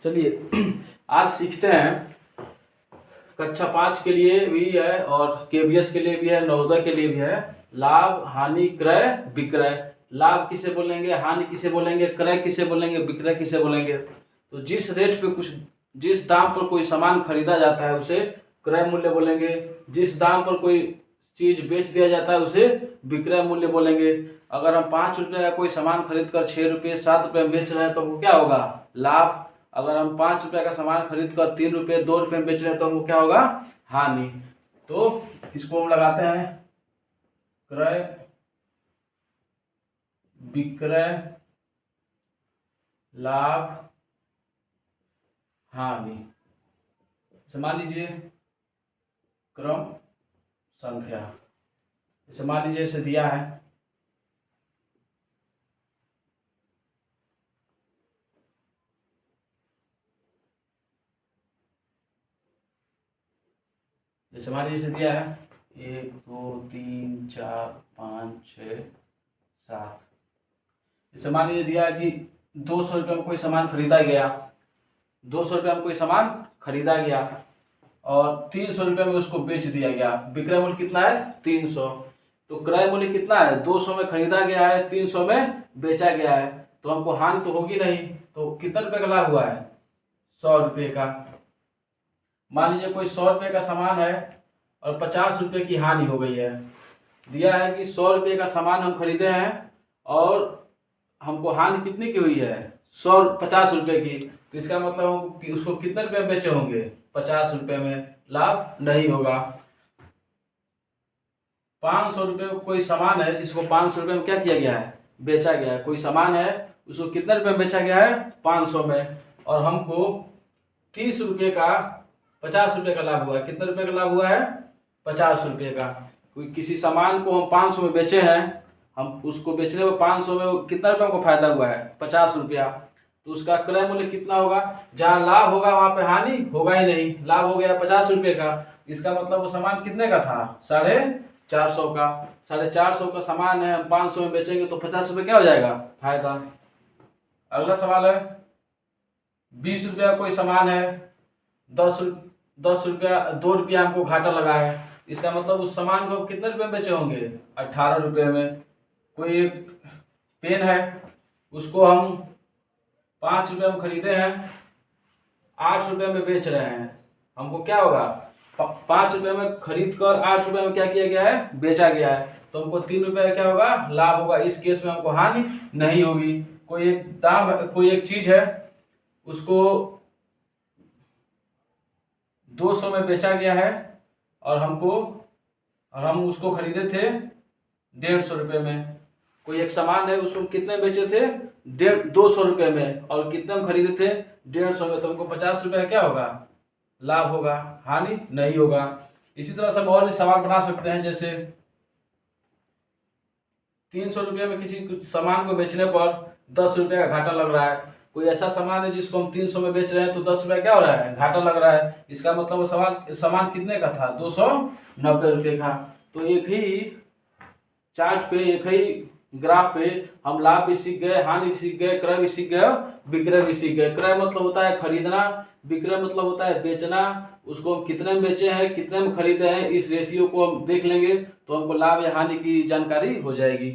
चलिए आज सीखते हैं। कक्षा 5 के लिए भी है और केवीएस के लिए भी है, नवोदय के लिए भी है। लाभ, हानि, क्रय, विक्रय। लाभ किसे बोलेंगे, हानि किसे बोलेंगे, क्रय किसे बोलेंगे, विक्रय किसे बोलेंगे। तो जिस दाम पर कोई सामान खरीदा जाता है उसे क्रय मूल्य बोलेंगे। जिस दाम पर कोई चीज बेच दिया जाता है उसे विक्रय मूल्य बोलेंगे। अगर हम 5 रुपये का कोई सामान खरीद कर 6 रुपये 7 रुपये में बेच रहे हैं तो वो क्या होगा, लाभ। अगर हम 5 रुपये का सामान खरीद कर 3 रुपये 2 रुपये में बेच रहे हैं तो हमको क्या होगा, हानि। तो इसको हम लगाते हैं क्रय, विक्रय, लाभ, हानि। मान लीजिए क्रम संख्या, जैसे मान लीजिए इसे दिया है जैसे मान लीजिए इसे दिया है 1 2 3 4 5 6 7। जैसे मान लीजिए दिया है कि 200 रुपये में कोई सामान खरीदा गया, 200 रुपये में कोई सामान खरीदा गया और 300 रुपये में उसको बेच दिया गया। विक्रय मूल्य कितना है, 300। तो क्रय मूल्य कितना है, 200 में खरीदा गया है, 300 में बेचा गया है। तो हमको हानि तो होगी नहीं। तो कितने रुपये का लाभ हुआ है, 100 रुपये का। मान लीजिए कोई 100 रुपये का सामान है और 50 रुपये की हानि हो गई है। दिया है कि 100 रुपये का सामान हम खरीदे हैं और हमको हानि कितने की हुई है, 50 रुपये की। तो इसका मतलब हम उसको कितने रुपये में बेचे होंगे, 50 रुपये में। लाभ नहीं होगा। 500 रुपये में कोई सामान है जिसको 500 रुपये में क्या किया गया है, बेचा गया है। कोई सामान है उसको कितने रुपये में बेचा गया है, 500 में। और हमको 30 रुपये का 50 रुपये का लाभ हुआ है। कितने रुपये का लाभ हुआ है, 50 रुपये का। कोई किसी सामान को हम 500 में बेचे हैं, हम उसको बेचने में 500 में कितना रुपये को फायदा हुआ है, 50 रुपया। तो उसका क्रय मूल्य कितना होगा, जहाँ लाभ होगा वहाँ पे हानि होगा ही नहीं। लाभ हो गया 50 रुपये का, इसका मतलब वो सामान कितने का था, 450 का। 450 का सामान है, हम 500 में बेचेंगे तो 50 रुपये क्या हो जाएगा, फायदा। अगला सवाल है 20 रुपये का कोई सामान है, 10 रुपया 2 रुपया हमको घाटा लगा है। इसका मतलब उस सामान को कितने रुपये में बेचे होंगे, 18 रुपये में। कोई एक पेन है उसको हम 5 रुपये में खरीदे हैं, 8 रुपये में बेच रहे हैं। हमको क्या होगा, 5 रुपये में खरीद कर 8 रुपये में क्या किया गया है, बेचा गया है। तो हमको 3 रुपये का क्या होगा, लाभ होगा। इस केस में हमको हानि नहीं होगी। कोई एक चीज है उसको 200 में बेचा गया है और हम उसको खरीदे थे 150 रुपये में। कोई एक सामान है उसको कितने बेचे थे, 200 रुपये में, और कितने में खरीदे थे, 150 में। तो हमको 50 रुपये का क्या होगा, लाभ होगा, हानि नहीं होगा। इसी तरह से हम और भी सवाल बना सकते हैं। जैसे 300 रुपये में किसी सामान को बेचने पर 10 रुपये का घाटा लग रहा है। कोई ऐसा सामान है जिसको हम 300 में बेच रहे हैं तो 10 रुपये क्या हो रहा है, घाटा लग रहा है। इसका मतलब वो सामान कितने का था, 290 रुपये का। तो एक ही चार्ट पे, एक ही ग्राफ पे हम लाभ भी सीख गए, हानि भी सीख गए, क्रय भी सीख गए, विक्रय भी सीख गए। क्रय मतलब होता है खरीदना, विक्रय मतलब होता है बेचना। उसको हम कितने में बेचे हैं, कितने में खरीदे हैं, इस रेशियो को हम देख लेंगे तो हमको लाभ या हानि की जानकारी हो जाएगी।